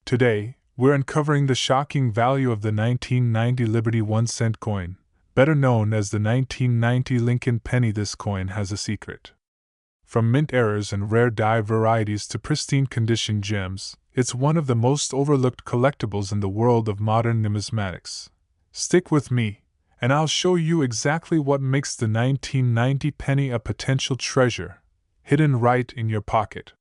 Today, we're uncovering the shocking value of the 1990 Liberty 1-cent coin, better known as the 1990 Lincoln penny. This coin has a secret. From mint errors and rare die varieties to pristine condition gems, it's one of the most overlooked collectibles in the world of modern numismatics. Stick with me, and I'll show you exactly what makes the 1990 penny a potential treasure, hidden right in your pocket.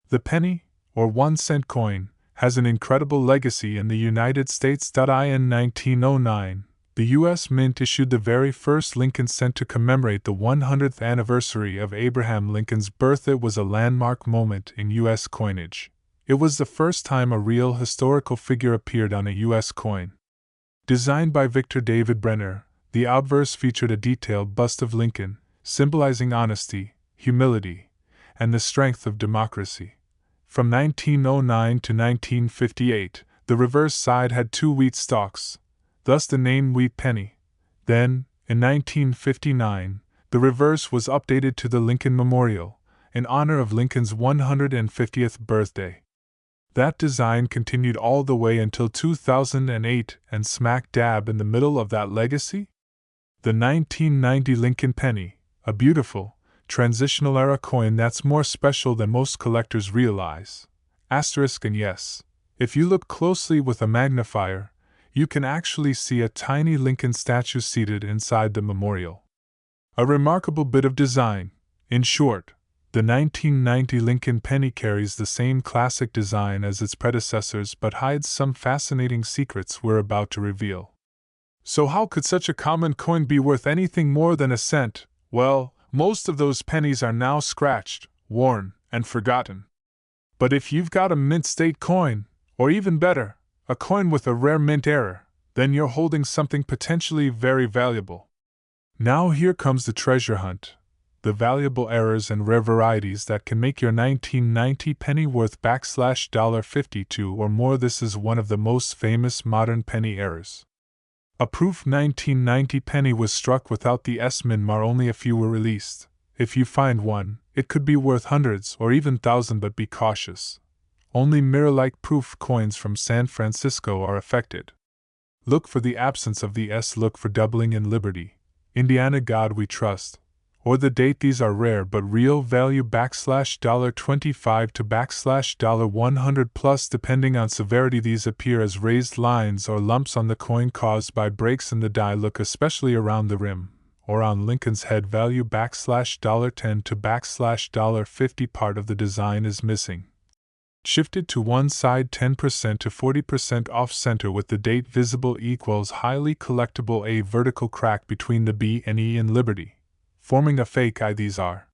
The penny, or 1-cent coin, has an incredible legacy in the United States. In 1909, the U.S. Mint issued the very first Lincoln cent to commemorate the 100th anniversary of Abraham Lincoln's birth. It was a landmark moment in U.S. coinage. It was the first time a real historical figure appeared on a U.S. coin. Designed by Victor David Brenner, the obverse featured a detailed bust of Lincoln, symbolizing honesty, humility, and the strength of democracy. From 1909 to 1958, the reverse side had 2 wheat stalks, thus the name Wheat Penny. Then, in 1959, the reverse was updated to the Lincoln Memorial, in honor of Lincoln's 150th birthday. That design continued all the way until 2008, and smack dab in the middle of that legacy? The 1990 Lincoln penny, a beautiful, transitional era coin that's more special than most collectors realize. And yes, if you look closely with a magnifier, you can actually see a tiny Lincoln statue seated inside the memorial. A remarkable bit of design. In short, the 1990 Lincoln penny carries the same classic design as its predecessors but hides some fascinating secrets we're about to reveal. So how could such a common coin be worth anything more than a cent? Well, most of those pennies are now scratched, worn, and forgotten. But if you've got a mint state coin, or even better, a coin with a rare mint error, then you're holding something potentially very valuable. Now here comes the treasure hunt. The valuable errors and rare varieties that can make your 1990 penny worth $52 or more. This is one of the most famous modern penny errors. A proof 1990 penny was struck without the S-min mar. Only a few were released. If you find one, it could be worth hundreds or even thousands, but be cautious. Only mirror-like proof coins from San Francisco are affected. Look for the absence of the S. Look for doubling in Liberty, Indiana God We Trust, or the date. These are rare but real value $25 to $100 plus depending on severity. These appear as raised lines or lumps on the coin caused by breaks in the die. Look especially around the rim, or on Lincoln's head. Value $10 to $50. Part of the design is missing. Shifted to one side 10% to 40% off center with the date visible equals highly collectible. A vertical crack between the B and E in Liberty, forming a fake I. These are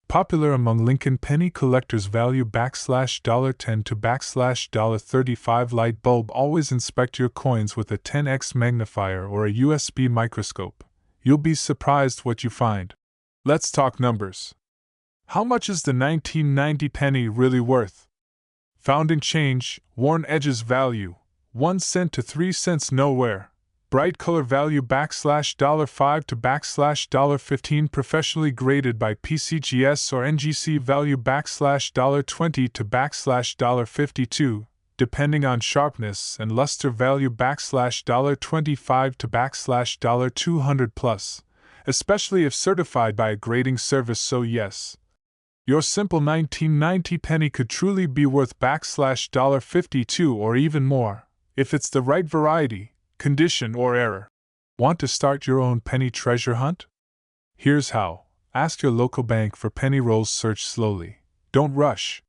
popular among Lincoln penny collectors. Value $10 to $35. Light bulb. Always inspect your coins with a 10x magnifier or a USB microscope. You'll be surprised what you find. Let's talk numbers. How much is the 1990 penny really worth? Founding change, worn edges. Value 1 cent to 3 cents. Nowhere. Bright color. Value $5 to $15. Professionally graded by PCGS or NGC. Value $20 to $52, depending on sharpness and luster. Value $25 to $200 plus, especially if certified by a grading service. So yes, your simple 1990 penny could truly be worth $52 or even more, if it's the right variety, condition, or error. Want to start your own penny treasure hunt? Here's how. Ask your local bank for penny rolls. Search slowly. Don't rush.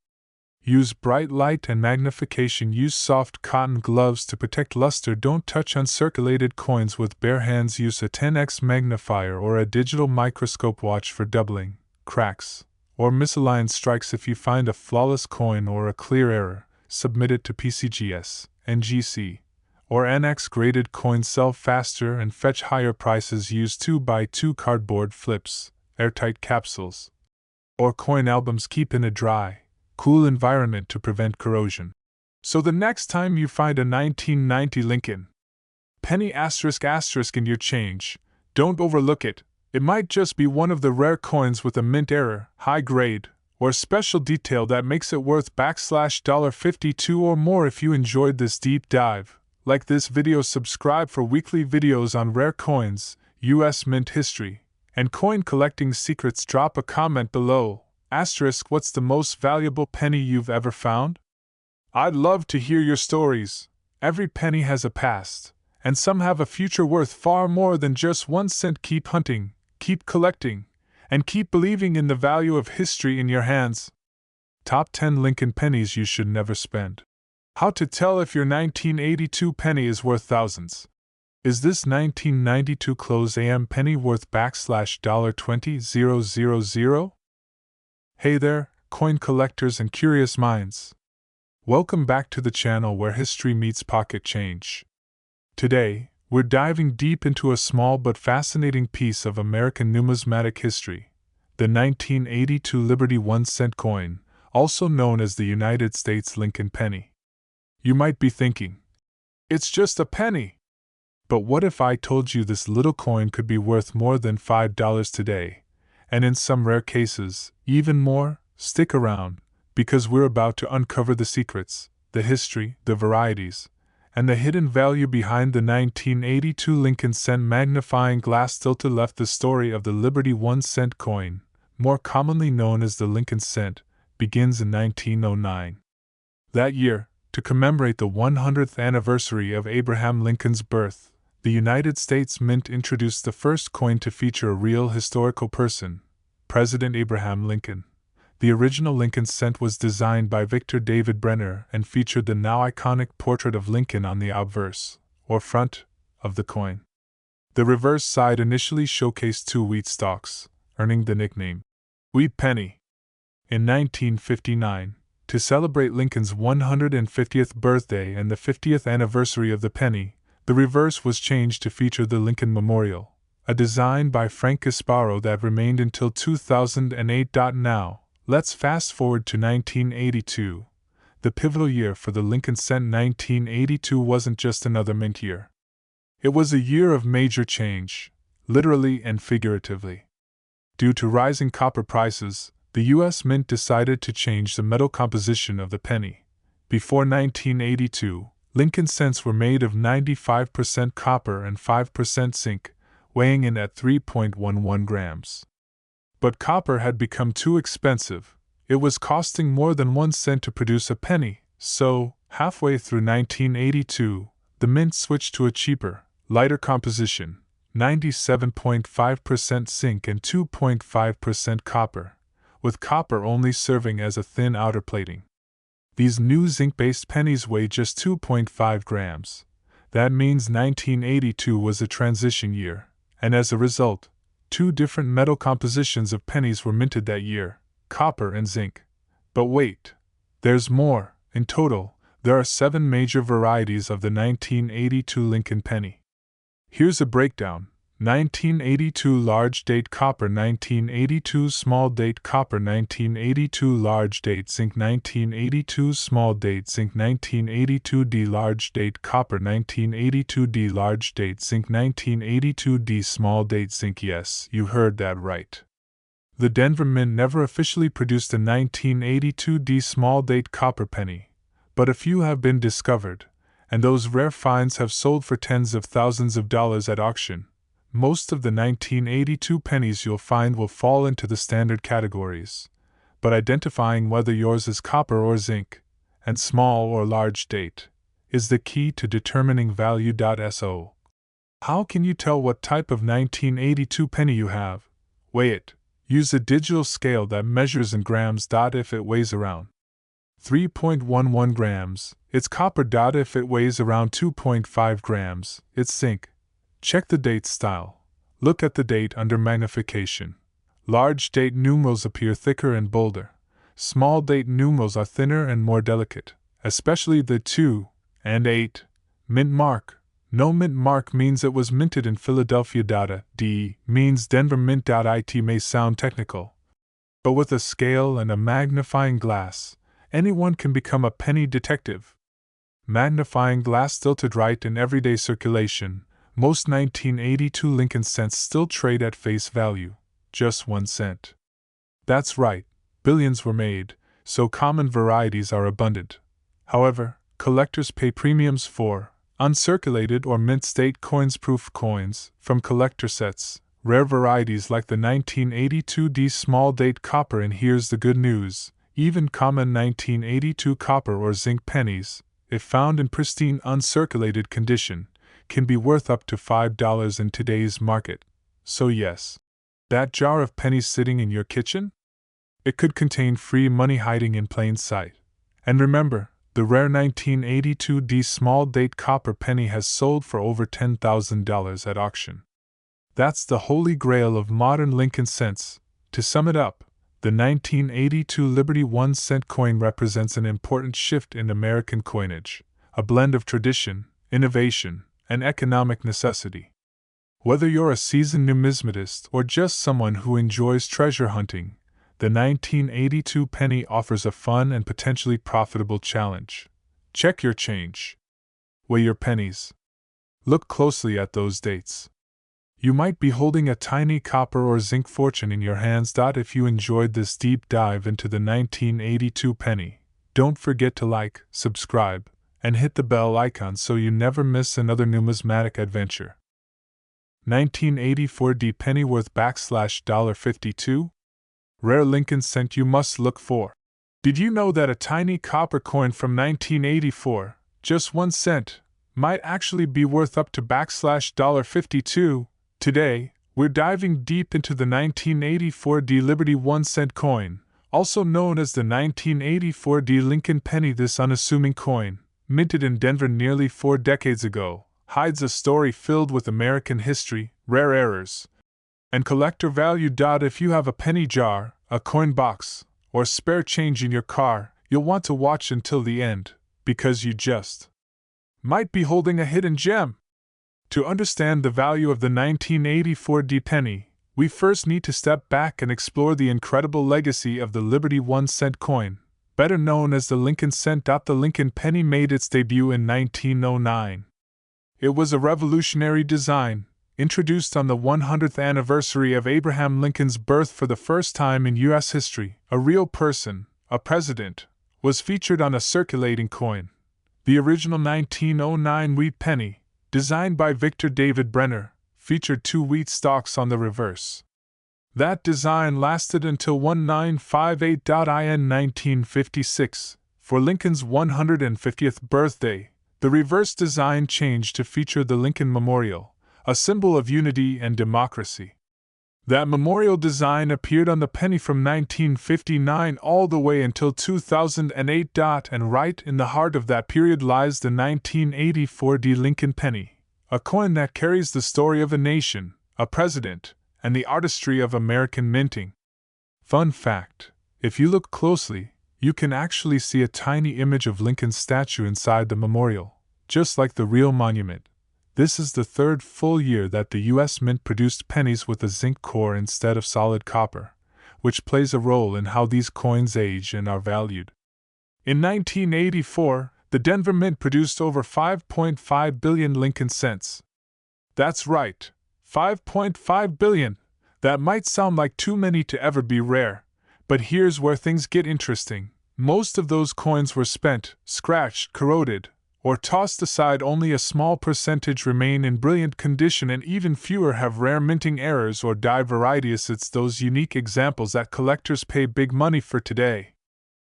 Use bright light and magnification. Use soft cotton gloves to protect luster. Don't touch uncirculated coins with bare hands. Use a 10x magnifier or a digital microscope. Watch for doubling, cracks, or misaligned strikes. If you find a flawless coin or a clear error, submit it to PCGS, NGC, or NX. Graded coins sell faster and fetch higher prices. Use 2x2 cardboard flips, airtight capsules, or coin albums. Keep in a dry, cool environment to prevent corrosion. So the next time you find a 1990 Lincoln penny ** in your change, don't overlook it. It might just be one of the rare coins with a mint error, high grade, or a special detail that makes it worth $52 or more. If you enjoyed this deep dive, like this video, subscribe for weekly videos on rare coins, US mint history, and coin collecting secrets. Drop a comment below. Asterisk, what's the most valuable penny you've ever found? I'd love to hear your stories. Every penny has a past, and some have a future worth far more than just 1 cent. Keep hunting, keep collecting, and keep believing in the value of history in your hands. Top 10 Lincoln pennies you should never spend. How to tell if your 1982 penny is worth thousands. Is this 1992 close AM penny worth $$20,000? Hey there, coin collectors and curious minds. Welcome back to the channel where history meets pocket change. Today, we're diving deep into a small but fascinating piece of American numismatic history, the 1982 Liberty 1 cent coin, also known as the United States Lincoln penny. You might be thinking, it's just a penny. But what if I told you this little coin could be worth more than $5 today, and in some rare cases, even more? Stick around, because we're about to uncover the secrets, the history, the varieties, and the hidden value behind the 1982 Lincoln cent. Magnifying glass tilted left. The story of the Liberty 1 cent coin, more commonly known as the Lincoln cent, begins in 1909. That year, to commemorate the 100th anniversary of Abraham Lincoln's birth, the United States Mint introduced the first coin to feature a real historical person, President Abraham Lincoln. The original Lincoln cent was designed by Victor David Brenner and featured the now iconic portrait of Lincoln on the obverse, or front, of the coin. The reverse side initially showcased 2 wheat stalks, earning the nickname Wheat Penny. In 1959, to celebrate Lincoln's 150th birthday and the 50th anniversary of the penny, the reverse was changed to feature the Lincoln Memorial, a design by Frank Gasparo that remained until 2008. Now, let's fast forward to 1982, the pivotal year for the Lincoln cent. 1982 wasn't just another mint year. It was a year of major change, literally and figuratively. Due to rising copper prices, the U.S. Mint decided to change the metal composition of the penny. Before 1982, Lincoln cents were made of 95% copper and 5% zinc, weighing in at 3.11 grams. But copper had become too expensive. It was costing more than 1 cent to produce a penny, so, halfway through 1982, the mint switched to a cheaper, lighter composition, 97.5% zinc and 2.5% copper, with copper only serving as a thin outer plating. These new zinc-based pennies weigh just 2.5 grams. That means 1982 was a transition year, and as a result, 2 different metal compositions of pennies were minted that year, copper and zinc. But wait, there's more. In total, there are 7 major varieties of the 1982 Lincoln penny. Here's a breakdown. 1982 large date copper, 1982 small date copper, 1982 large date zinc, 1982 small date zinc, 1982D large date copper, 1982D large date zinc, 1982D small date zinc. Yes, you heard that right. The Denver Mint never officially produced a 1982D small date copper penny, but a few have been discovered, and those rare finds have sold for tens of thousands of dollars at auction. Most of the 1982 pennies you'll find will fall into the standard categories, but identifying whether yours is copper or zinc, and small or large date, is the key to determining value. So, how can you tell what type of 1982 penny you have? Weigh it. Use a digital scale that measures in grams. If it weighs around 3.11 grams, it's copper. If it weighs around 2.5 grams, it's zinc. Check the date style. Look at the date under magnification. Large date numerals appear thicker and bolder. Small date numerals are thinner and more delicate, especially the 2 and 8. Mint mark. No mint mark means it was minted in Philadelphia. D means Denver Mint. It may sound technical, but with a scale and a magnifying glass, anyone can become a penny detective. Magnifying glass tilted right. In everyday circulation, most 1982 Lincoln cents still trade at face value, just 1 cent. That's right, billions were made, so common varieties are abundant. However, collectors pay premiums for uncirculated or mint state coins-proof coins from collector sets, rare varieties like the 1982 small date copper. And here's the good news: even common 1982 copper or zinc pennies, if found in pristine uncirculated condition, can be worth up to $5 in today's market. So yes, that jar of pennies sitting in your kitchen? It could contain free money hiding in plain sight. And remember, the rare 1982 small date copper penny has sold for over $10,000 at auction. That's the holy grail of modern Lincoln cents. To sum it up, the 1982 Liberty 1-cent coin represents an important shift in American coinage, a blend of tradition, innovation, and economic necessity. Whether you're a seasoned numismatist or just someone who enjoys treasure hunting, the 1982 penny offers a fun and potentially profitable challenge. Check your change. Weigh your pennies. Look closely at those dates. You might be holding a tiny copper or zinc fortune in your hands. If you enjoyed this deep dive into the 1982 penny, don't forget to like, subscribe, and hit the bell icon so you never miss another numismatic adventure. 1984 D penny worth $52? Rare Lincoln cent you must look for. Did you know that a tiny copper coin from 1984, just 1 cent, might actually be worth up to $52? Today, we're diving deep into the 1984 D Liberty 1-cent coin, also known as the 1984 D Lincoln penny. This unassuming coin, minted in Denver nearly 4 decades ago, hides a story filled with American history, rare errors, and collector value. If you have a penny jar, a coin box, or spare change in your car, you'll want to watch until the end, because you just might be holding a hidden gem. To understand the value of the 1984 D penny, we first need to step back and explore the incredible legacy of the Liberty 1-cent coin, better known as the Lincoln cent. The Lincoln penny made its debut in 1909. It was a revolutionary design, introduced on the 100th anniversary of Abraham Lincoln's birth. For the first time in U.S. history, a real person, a president, was featured on a circulating coin. The original 1909 wheat penny, designed by Victor David Brenner, featured 2 wheat stalks on the reverse. That design lasted until 1958. In 1956, for Lincoln's 150th birthday, the reverse design changed to feature the Lincoln Memorial, a symbol of unity and democracy. That memorial design appeared on the penny from 1959 all the way until 2008. And right in the heart of that period lies the 1984 D Lincoln penny, a coin that carries the story of a nation, a president, and the artistry of American minting. Fun fact: if you look closely, you can actually see a tiny image of Lincoln's statue inside the memorial, just like the real monument. This is the 3rd full year that the U.S. Mint produced pennies with a zinc core instead of solid copper, which plays a role in how these coins age and are valued. In 1984, the Denver Mint produced over 5.5 billion Lincoln cents. That's right, 5.5 billion. That might sound like too many to ever be rare, but here's where things get interesting. Most of those coins were spent, scratched, corroded, or tossed aside. Only a small percentage remain in brilliant condition, and even fewer have rare minting errors or die varieties. It's those unique examples that collectors pay big money for today.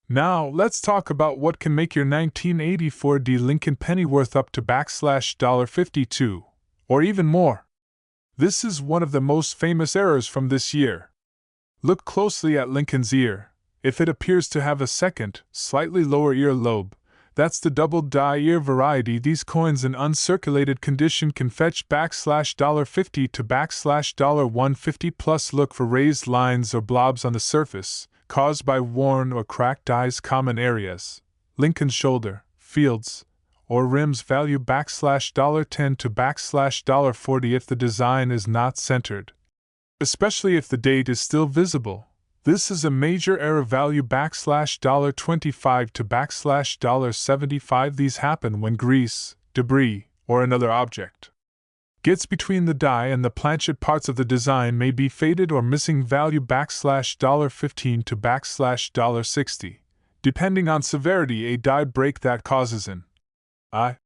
Now, let's talk about what can make your 1984 D Lincoln penny worth up to $52, or even more. This is one of the most famous errors from this year. Look closely at Lincoln's ear. If it appears to have a second, slightly lower ear lobe, that's the double die ear variety. These coins in uncirculated condition can fetch $50 to $150 plus. Look for raised lines or blobs on the surface, caused by worn or cracked dies. Common areas: Lincoln's shoulder, fields, or rims. Value $10 to $40 if the design is not centered, especially if the date is still visible. This is a major error. Value $25 to $75. These happen when grease, debris, or another object Gets between the die and the planchet parts of the design may be faded or missing value $15 to $60, depending on severity a die break that causes an I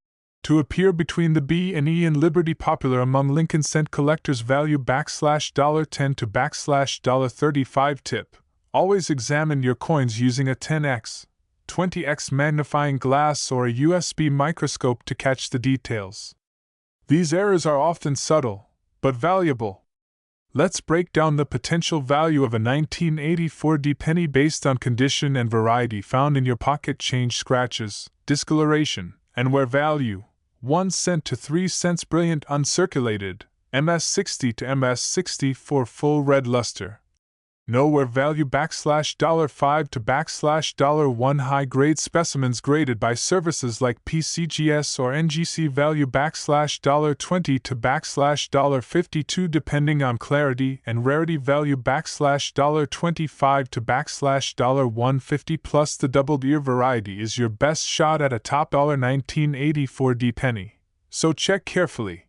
to appear between the B and E in Liberty. Popular among Lincoln cent collectors. Value $10 to $35. Tip: always examine your coins using a 10x, 20x magnifying glass or a USB microscope to catch the details. These errors are often subtle, but valuable. Let's break down the potential value of a 1984 D penny based on condition and variety found in your pocket change, scratches, discoloration, and wear value. 1 cent to 3 cents. Brilliant uncirculated, MS60 to MS64 full red luster. No wear value $5 to $1. High-grade specimens graded by services like PCGS or NGC. Value $20 to $52 depending on clarity and rarity. Value $25 to $150 plus. The double ear variety is your best shot at a top 1984 D penny, so check carefully.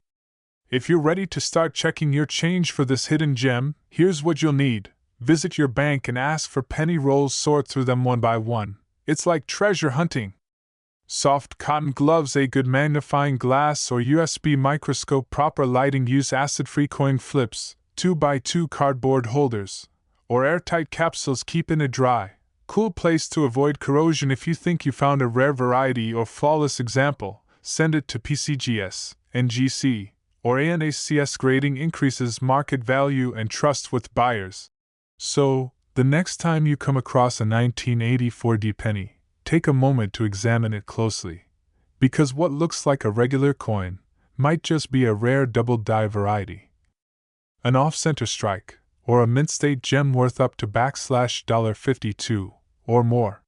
If you're ready to start checking your change for this hidden gem, here's what you'll need. Visit your bank and ask for penny rolls. Sort through them one by one. It's like treasure hunting. Soft cotton gloves, a good magnifying glass or USB microscope, proper lighting. Use acid-free coin flips, 2x2 cardboard holders, or airtight capsules. Keep in a dry, cool place to avoid corrosion. If you think you found a rare variety or flawless example, send it to PCGS, NGC, or ANACS. Grading increases market value and trust with buyers. So, the next time you come across a 1984 D penny, take a moment to examine it closely, because what looks like a regular coin might just be a rare double die variety, an off-center strike, or a mint-state gem worth up to $52 or more.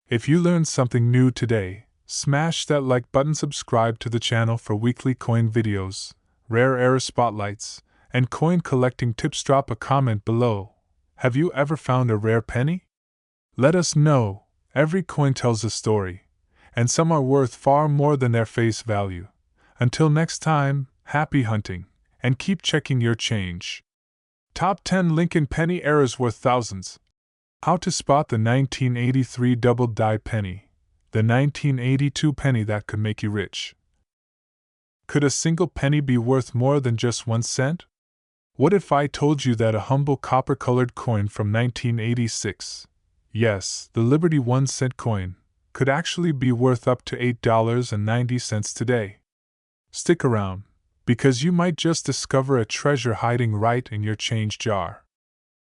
If you learned something new today, smash that like button, subscribe to the channel for weekly coin videos, rare error spotlights, and coin collecting tips. Drop a comment below. Have you ever found a rare penny? Let us know. Every coin tells a story, and some are worth far more than their face value. Until next time, happy hunting, and keep checking your change. Top 10 Lincoln penny errors worth thousands. How to spot the 1983 double die penny, the 1982 penny that could make you rich. Could a single penny be worth more than just 1 cent? What if I told you that a humble copper-colored coin from 1986, yes, the Liberty 1 cent coin, could actually be worth up to $8.90 today? Stick around, because you might just discover a treasure hiding right in your change jar.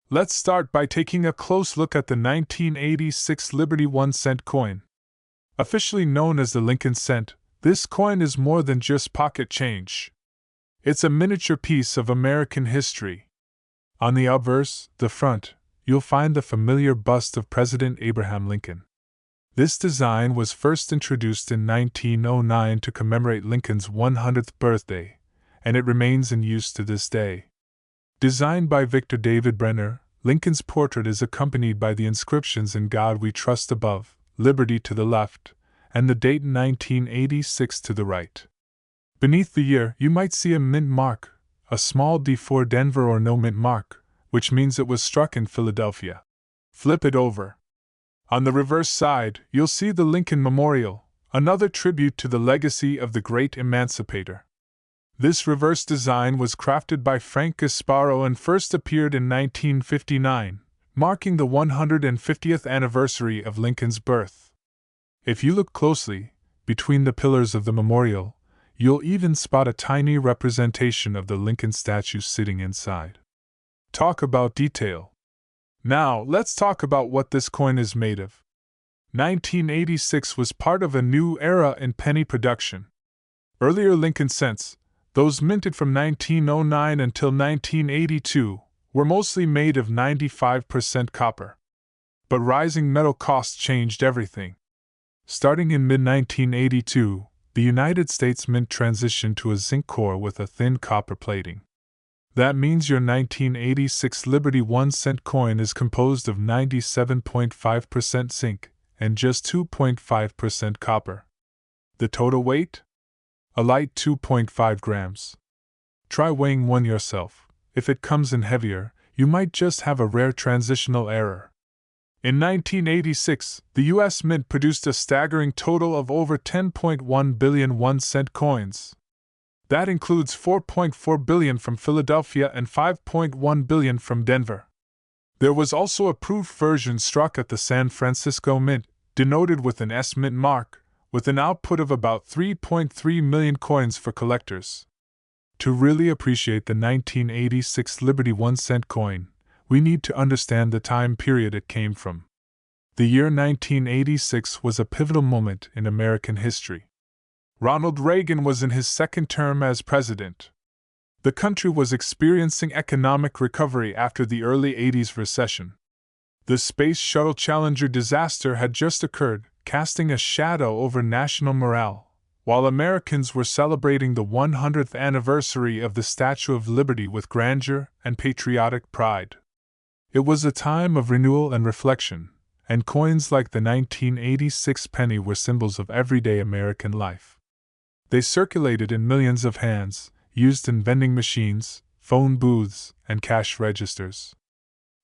Let's start by taking a close look at the 1986 Liberty 1 cent coin. Officially known as the Lincoln cent, this coin is more than just pocket change. It's a miniature piece of American history. On the obverse, the front, you'll find the familiar bust of President Abraham Lincoln. This design was first introduced in 1909 to commemorate Lincoln's 100th birthday, and it remains in use to this day. Designed by Victor David Brenner, Lincoln's portrait is accompanied by the inscriptions "In God We Trust" above, "Liberty" to the left, and the date 1986 to the right. Beneath the year, you might see a mint mark, a small D for Denver, or no mint mark, which means it was struck in Philadelphia. Flip it over. On the reverse side, you'll see the Lincoln Memorial, another tribute to the legacy of the great emancipator. This reverse design was crafted by Frank Gasparo and first appeared in 1959, marking the 150th anniversary of Lincoln's birth. If you look closely, between the pillars of the memorial, you'll even spot a tiny representation of the Lincoln statue sitting inside. Talk about detail. Now, let's talk about what this coin is made of. 1986 was part of a new era in penny production. Earlier Lincoln cents, those minted from 1909 until 1982, were mostly made of 95% copper. But rising metal costs changed everything. Starting in mid-1982, the United States Mint transitioned to a zinc core with a thin copper plating. That means your 1986 Liberty 1 cent coin is composed of 97.5% zinc and just 2.5% copper. The total weight? A light 2.5 grams. Try weighing one yourself. If it comes in heavier, you might just have a rare transitional error. In 1986, the U.S. Mint produced a staggering total of over 10.1 billion 1-cent coins. That includes 4.4 billion from Philadelphia and 5.1 billion from Denver. There was also a proof version struck at the San Francisco Mint, denoted with an S Mint mark, with an output of about 3.3 million coins for collectors. To really appreciate the 1986 Liberty 1-cent coin, we need to understand the time period it came from. The year 1986 was a pivotal moment in American history. Ronald Reagan was in his second term as president. The country was experiencing economic recovery after the early 80s recession. The Space Shuttle Challenger disaster had just occurred, casting a shadow over national morale, while Americans were celebrating the 100th anniversary of the Statue of Liberty with grandeur and patriotic pride. It was a time of renewal and reflection, and coins like the 1986 penny were symbols of everyday American life. They circulated in millions of hands, used in vending machines, phone booths, and cash registers.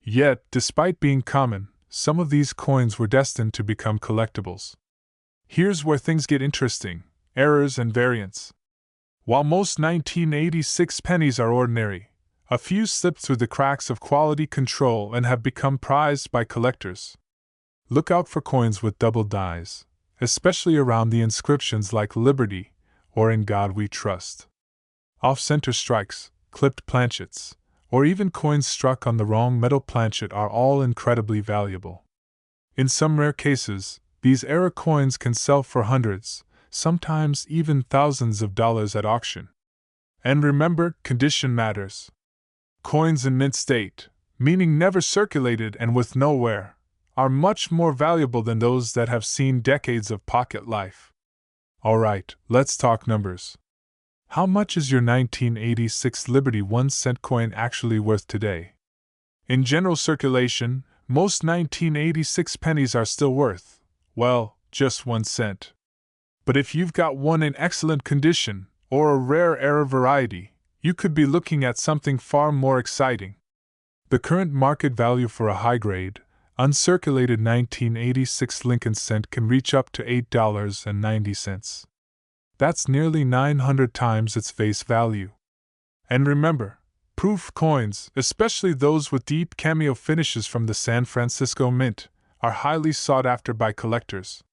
Yet, despite being common, some of these coins were destined to become collectibles. Here's where things get interesting: errors and variants. While most 1986 pennies are ordinary, a few slip through the cracks of quality control and have become prized by collectors. Look out for coins with double dies, especially around the inscriptions like Liberty or In God We Trust. Off-center strikes, clipped planchets, or even coins struck on the wrong metal planchet are all incredibly valuable. In some rare cases, these error coins can sell for hundreds, sometimes even thousands of dollars at auction. And remember, condition matters. Coins in mint state, meaning never circulated and with no wear, are much more valuable than those that have seen decades of pocket life. Alright, let's talk numbers. How much is your 1986 Liberty 1-cent coin actually worth today? In general circulation, most 1986 pennies are still worth, well, just 1 cent. But if you've got one in excellent condition, or a rare error variety, you could be looking at something far more exciting. The current market value for a high-grade, uncirculated 1986 Lincoln cent can reach up to $8.90. That's nearly 900 times its face value. And remember, proof coins, especially those with deep cameo finishes from the San Francisco Mint, are highly sought after by collectors.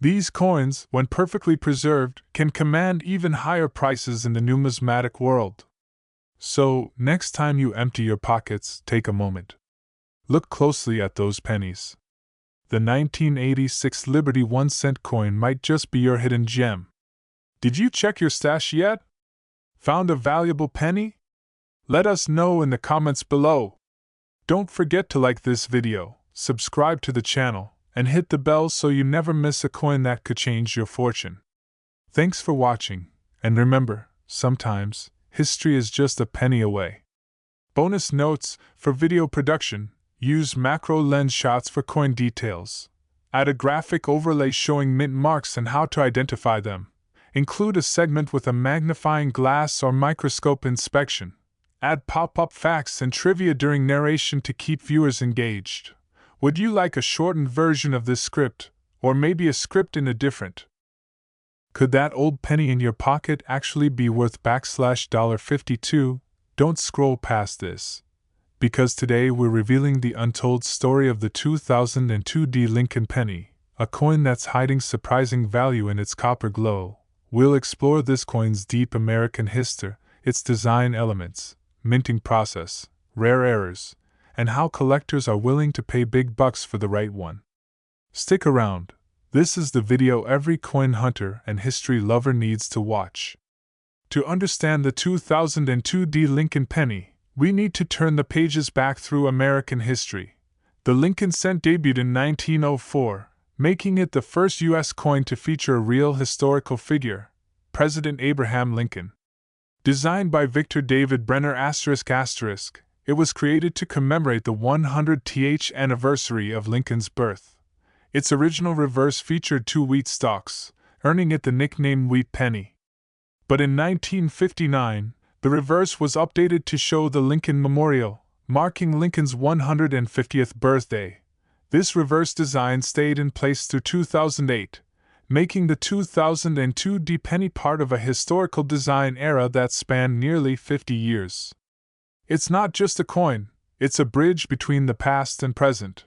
These coins, when perfectly preserved, can command even higher prices in the numismatic world. So, next time you empty your pockets, take a moment. Look closely at those pennies. The 1986 Liberty 1-cent coin might just be your hidden gem. Did you check your stash yet? Found a valuable penny? Let us know in the comments below. Don't forget to like this video, subscribe to the channel, and hit the bell so you never miss a coin that could change your fortune. Thanks for watching, and remember, sometimes, history is just a penny away. Bonus notes: for video production, use macro lens shots for coin details. Add a graphic overlay showing mint marks and how to identify them. Include a segment with a magnifying glass or microscope inspection. Add pop-up facts and trivia during narration to keep viewers engaged. Would you like a shortened version of this script, or maybe a script in a different? Could that old penny in your pocket actually be worth $52? Don't scroll past this, because today we're revealing the untold story of the 2002 Lincoln penny, a coin that's hiding surprising value in its copper glow. We'll explore this coin's deep American history, its design elements, minting process, rare errors, and how collectors are willing to pay big bucks for the right one. Stick around. This is the video every coin hunter and history lover needs to watch. To understand the 2002 Lincoln penny, we need to turn the pages back through American history. The Lincoln cent debuted in 1904, making it the first U.S. coin to feature a real historical figure, President Abraham Lincoln. Designed by Victor David Brenner ***, it was created to commemorate the 100th anniversary of Lincoln's birth. Its original reverse featured 2 wheat stalks, earning it the nickname Wheat Penny. But in 1959, The reverse was updated to show the Lincoln Memorial, marking Lincoln's 150th birthday. This reverse design stayed in place through 2008, making the 2002 D penny part of a historical design era that spanned nearly 50 years. It's not just a coin, it's a bridge between the past and present.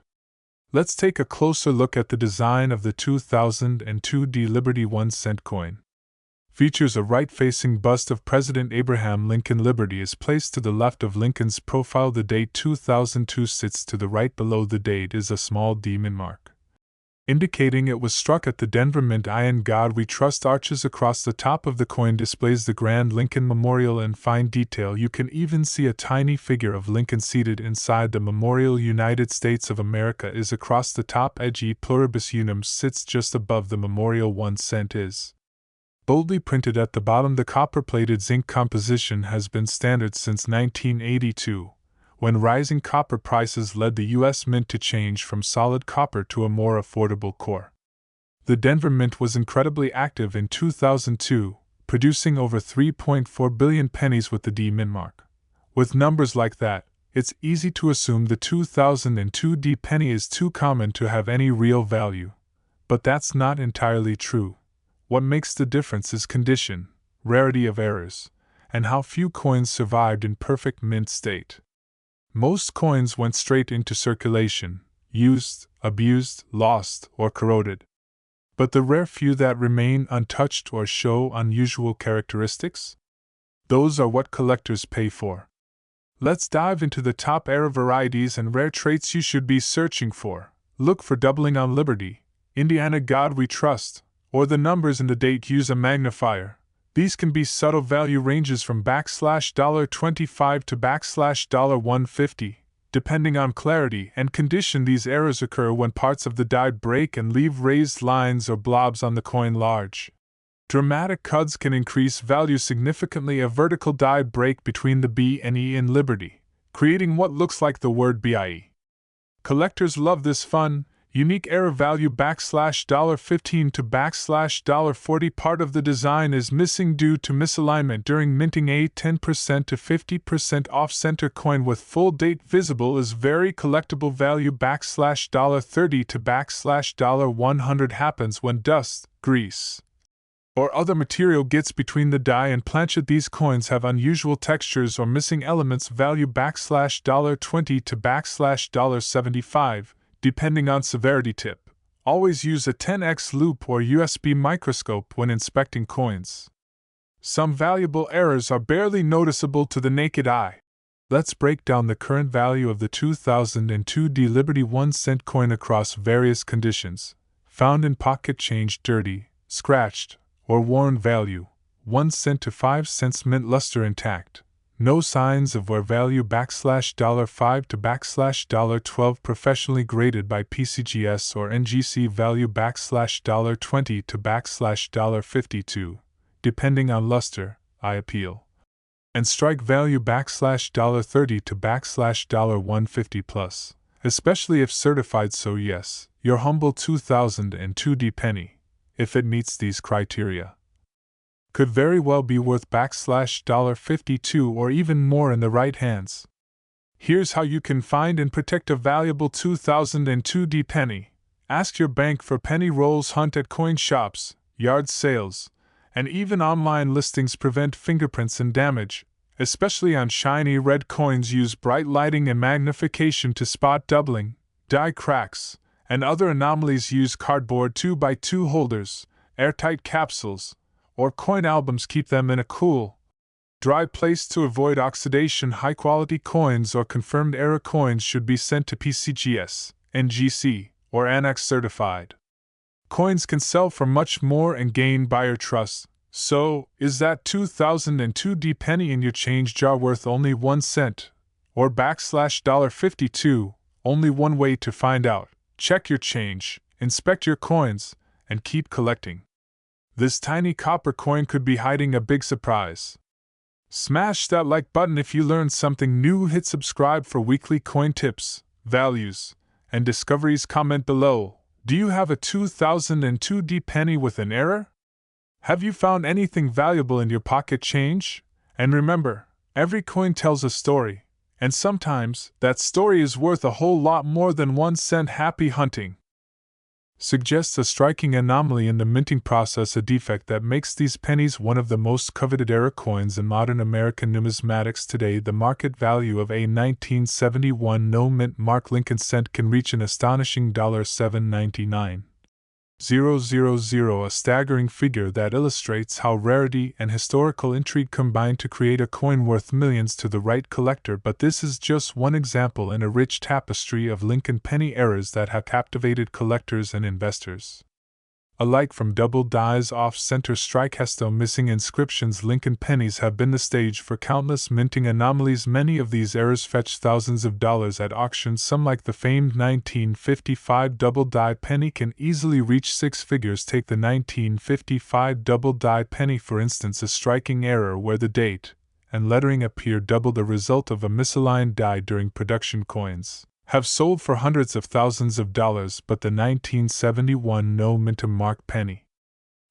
Let's take a closer look at the design of the 2002 D Liberty 1 cent coin. Features a right-facing bust of President Abraham Lincoln. Liberty is placed to the left of Lincoln's profile. The date 2002 sits to the right. Below the date is a small D mint mark, indicating it was struck at the Denver Mint. In God We Trust. Arches across the top of the coin displays the Grand Lincoln Memorial in fine detail. You can even see a tiny figure of Lincoln seated inside the memorial. United States of America is across the top edge. E pluribus unum sits just above the memorial. 1 cent is boldly printed at the bottom. The copper-plated zinc composition has been standard since 1982, when rising copper prices led the U.S. Mint to change from solid copper to a more affordable core. The Denver Mint was incredibly active in 2002, producing over 3.4 billion pennies with the D mint mark. With numbers like that, it's easy to assume the 2002 D penny is too common to have any real value. But that's not entirely true. What makes the difference is condition, rarity of errors, and how few coins survived in perfect mint state. Most coins went straight into circulation, used, abused, lost, or corroded. But the rare few that remain untouched or show unusual characteristics? Those are what collectors pay for. Let's dive into the top error varieties and rare traits you should be searching for. Look for doubling on Liberty, Indiana God We Trust, or the numbers in the date. Use a magnifier. These can be subtle value ranges from $25 to $150, depending on clarity and condition. These errors occur when parts of the die break and leave raised lines or blobs on the coin. Large, dramatic cuts can increase value significantly. A vertical die break between the B and E in Liberty, creating what looks like the word BIE. Collectors love this fun, unique error value. $15 to $40. Part of the design is missing due to misalignment during minting. A 10% to 50% off-center coin with full date visible is very collectible. Value. $30 to $100 happens when dust, grease, or other material gets between the die and planchet. These coins have unusual textures or missing elements. Value. $20 to $75. Depending on severity. Tip: always use a 10x loop or USB microscope when inspecting coins. Some valuable errors are barely noticeable to the naked eye. Let's break down the current value of the 2002 D Liberty 1 cent coin across various conditions. Found in pocket change: dirty, scratched, or worn. Value: 1 cent to 5 cents. Mint luster intact. No signs of wear. Value. $5 to $12. Professionally graded by PCGS or NGC. Value. $20 to $52, depending on luster, eye appeal, and strike. Value. $30 to $150 plus, especially if certified. So yes, your humble 2002 D penny, if it meets these criteria, could very well be worth $52 or even more in the right hands. Here's how you can find and protect a valuable 2002 D penny. Ask your bank for penny rolls. Hunt at coin shops, yard sales, and even online listings. Prevent fingerprints and damage, especially on shiny red coins. Use bright lighting and magnification to spot doubling, die cracks, and other anomalies. Use cardboard 2x2 holders, airtight capsules, or coin albums. Keep them in a cool, dry place to avoid oxidation. High-quality coins or confirmed error coins should be sent to PCGS, NGC, or Annex certified. Coins can sell for much more and gain buyer trust. So, is that 2002 D penny in your change jar worth only 1 cent? Or $52? Only one way to find out. Check your change, inspect your coins, and keep collecting. This tiny copper coin could be hiding a big surprise. Smash that like button if you learned something new. Hit subscribe for weekly coin tips, values, and discoveries. Comment below. Do you have a 2002 D penny with an error? Have you found anything valuable in your pocket change? And remember, Every coin tells a story, and sometimes that story is worth a whole lot more than 1 cent. Happy hunting! Suggests a striking anomaly in the minting process, a defect that makes these pennies one of the most coveted era coins in modern American numismatics today. The market value of a 1971 no-mint mark Lincoln cent can reach an astonishing $7.99. 000, a staggering figure that illustrates how rarity and historical intrigue combine to create a coin worth millions to the right collector. But this is just one example in a rich tapestry of Lincoln penny eras that have captivated collectors and investors alike. From double dies off-center strikesto missing inscriptions, Lincoln pennies have been the stage for countless minting anomalies. Many of these errors fetch thousands of dollars at auction. Some, like the famed 1955 double die penny, can easily reach six figures. Take the 1955 double die penny for instance, a striking error where the date and lettering appear double, the result of a misaligned die during production. Coins have sold for hundreds of thousands of dollars, but the 1971 no-mint mark penny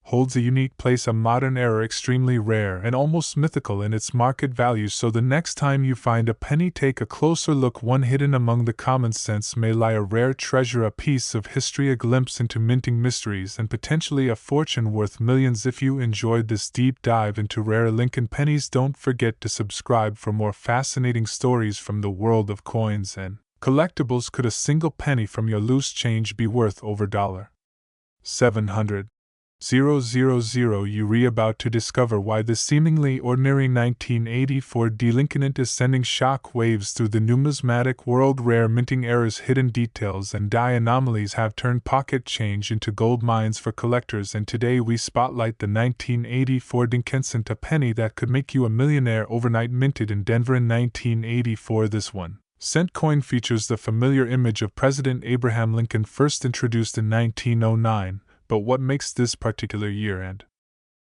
holds a unique place, a modern error extremely rare and almost mythical in its market value. So the next time you find a penny, take a closer look. One hidden among the common sense may lie a rare treasure, a piece of history, a glimpse into minting mysteries, and potentially a fortune worth millions. If you enjoyed this deep dive into rare Lincoln pennies, don't forget to subscribe for more fascinating stories from the world of coins and collectibles. Could a single penny from your loose change be worth over $700,000? You're about to discover why this seemingly ordinary 1984 delinquent is sending shock waves through the numismatic world. Rare minting errors, hidden details, and die anomalies have turned pocket change into gold mines for collectors, and today we spotlight the 1984 delinquent, a penny that could make you a millionaire overnight. Minted in Denver in 1984, this 1-cent coin features the familiar image of President Abraham Lincoln, first introduced in 1909. But what makes this particular year and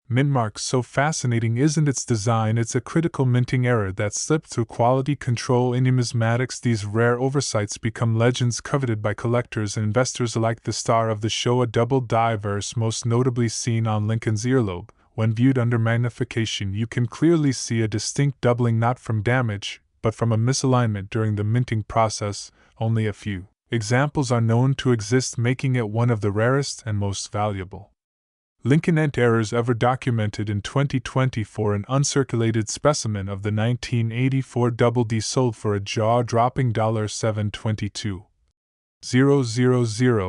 mint mark so fascinating isn't its design, it's a critical minting error that slipped through quality control. In numismatics, these rare oversights become legends coveted by collectors and investors alike. The star of the show, a double die verse, most notably seen on Lincoln's earlobe. When viewed under magnification, you can clearly see a distinct doubling, not from damage, but from a misalignment during the minting process. Only a few examples are known to exist, making it one of the rarest and most valuable Lincoln errors ever documented. In 2024, an uncirculated specimen of the 1984 double D sold for a jaw-dropping $722,000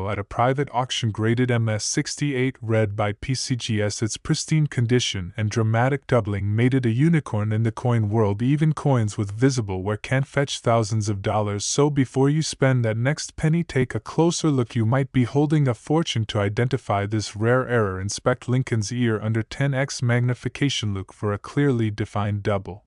at a private auction, graded MS68, read by PCGS. Its pristine condition and dramatic doubling made it a unicorn in the coin world. Even coins with visible wear can fetch thousands of dollars, so before you spend that next penny, take a closer look. You might be holding a fortune. To identify this rare error, inspect Lincoln's ear under 10x magnification. Look for a clearly defined double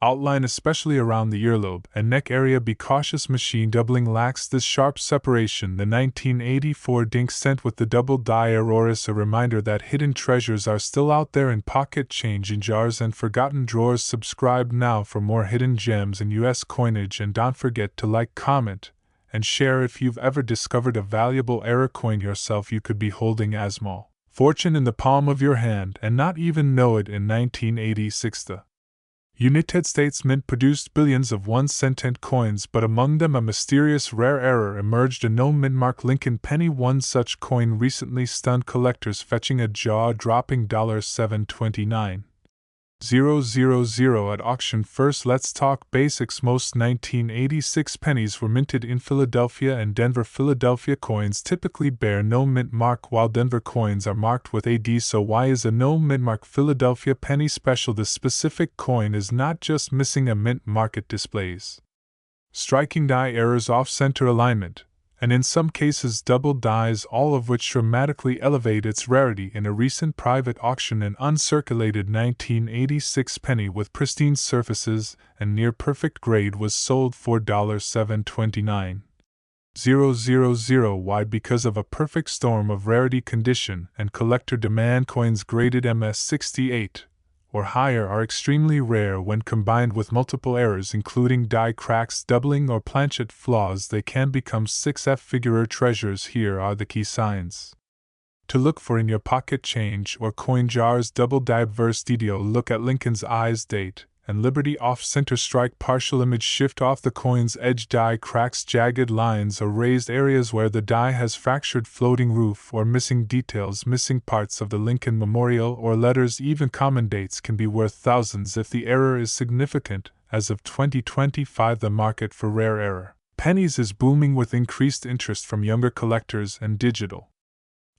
outline, especially around the earlobe and neck area. Be cautious, machine doubling lacks this sharp separation. The 1984 dink sent with the double die errors, a reminder that hidden treasures are still out there in pocket change, in jars, and forgotten drawers. Subscribe now for more hidden gems in US coinage, and don't forget to like, comment, and share if you've ever discovered a valuable error coin yourself. You could be holding a small fortune in the palm of your hand and not even know it. In 1986, the United States Mint produced billions of 1-cent coins, but among them a mysterious rare error emerged, a no-mint mark Lincoln penny. One such coin recently stunned collectors, fetching a jaw-dropping $729,000 at auction. First, let's talk basics. Most 1986 pennies were minted in Philadelphia and Denver. Philadelphia coins typically bear no mint mark, while Denver coins are marked with AD. So why is a no mint mark Philadelphia penny special? The specific coin is not just missing a mint mark, it displays striking die errors, off-center alignment, and in some cases double dies, all of which dramatically elevate its rarity. In a recent private auction, an uncirculated 1986 penny with pristine surfaces and near-perfect grade was sold for $729,000. Why? Because of a perfect storm of rarity, condition, and collector demand. Coins graded MS68 or higher are extremely rare. When combined with multiple errors, including die cracks, doubling, or planchet flaws, they can become 6F-figure treasures. Here are the key signs to look for in your pocket change or coin jars. Double die verse DDO. Look at Lincoln's eyes, date, and Liberty off-center strike partial image shift off the coin's edge die cracks jagged lines or raised areas where the die has fractured floating roof or missing details missing parts of the Lincoln Memorial or letters even common dates can be worth thousands if the error is significant. As of 2025 the market for rare error pennies is booming with increased interest from younger collectors and digital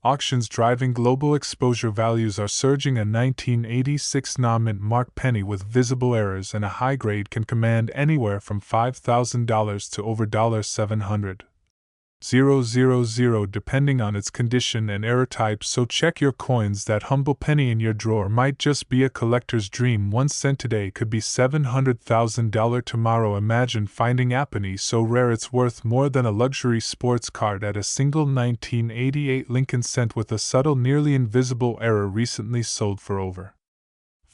auctions driving global exposure. Values are surging. A 1986 non-mint mark penny with visible errors and a high grade can command anywhere from $5,000 to over $700,000 depending on its condition and error type, so check your coins. That humble penny in your drawer might just be a collector's dream. 1 cent today could be $700,000 tomorrow. Imagine finding a penny so rare it's worth more than a luxury sports car. At a single 1988 Lincoln cent with a subtle nearly invisible error recently sold for over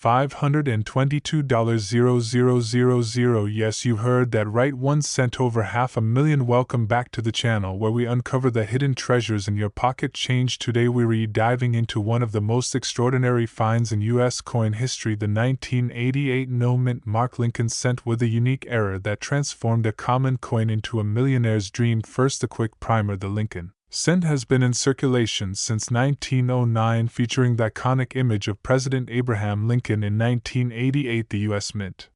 $522,000. Yes, you heard that right, 1 cent, over $500,000. Welcome back to the channel where we uncover the hidden treasures in your pocket change. Today we're diving into one of the most extraordinary finds in U.S. coin history, the 1988 no-mint mark Lincoln cent with a unique error that transformed a common coin into a millionaire's dream. First, a quick primer. The Lincoln cent has been in circulation since 1909, featuring the iconic image of President Abraham Lincoln. In 1988, the U.S. Mint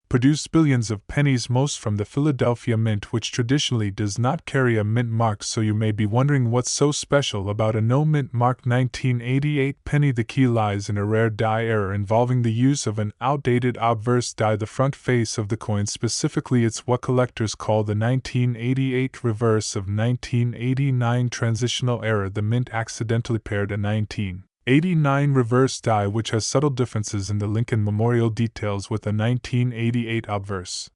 produced billions of pennies, most from the Philadelphia Mint, which traditionally does not carry a mint mark. So you may be wondering what's so special about a no-mint mark 1988 penny. The key lies in a rare die error involving the use of an outdated obverse die, the front face of the coin. Specifically, it's what collectors call the 1988 reverse of 1989 transitional error. The Mint accidentally paired a 1989 reverse die, which has subtle differences in the Lincoln Memorial details, with a 1988 obverse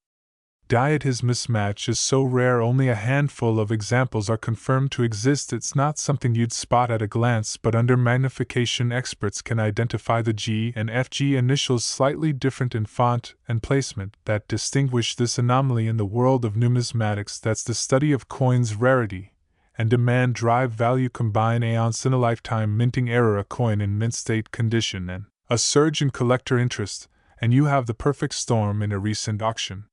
die. His mismatch is so rare only a handful of examples are confirmed to exist. It's not something you'd spot at a glance, but under magnification experts can identify the G and FG initials, slightly different in font and placement, that distinguish this anomaly. In the world of numismatics, that's the study of coins' rarity and demand drive value, combine a once-in-a-lifetime minting error, a coin in mint state condition, and a surge in collector interest, and you have the perfect storm. In a recent auction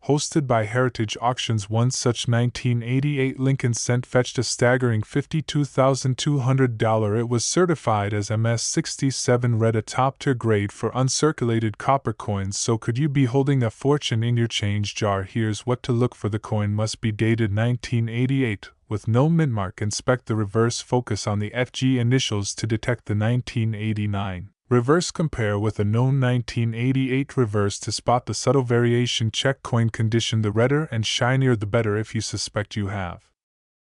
hosted by Heritage Auctions, one such 1988 Lincoln cent fetched a staggering $52,200. It was certified as MS-67 red, a top-tier grade for uncirculated copper coins. So could you be holding a fortune in your change jar? Here's what to look for. The coin must be dated 1988 with no mint mark. Inspect the reverse, focus on the FG initials to detect the 1989 reverse. Compare with a known 1988 reverse to spot the subtle variation. Check coin condition. The redder and shinier the better if you suspect you have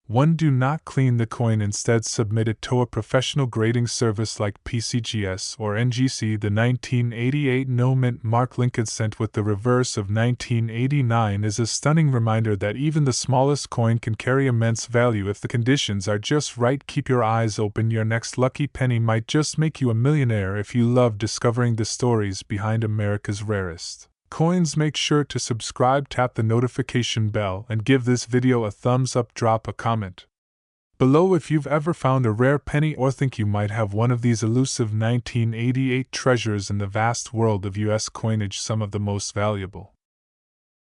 one. Do not clean the coin, instead submit it to a professional grading service like PCGS or NGC. The 1988 no-mint mark Lincoln cent with the reverse of 1989 is a stunning reminder that even the smallest coin can carry immense value if the conditions are just right. Keep your eyes open. Your next lucky penny might just make you a millionaire. If you love discovering the stories behind America's rarest coins, make sure to subscribe, tap the notification bell, and give this video a thumbs up. Drop a comment below if you've ever found a rare penny or think you might have one of these elusive 1988 treasures in the vast world of US coinage. Some of the most valuable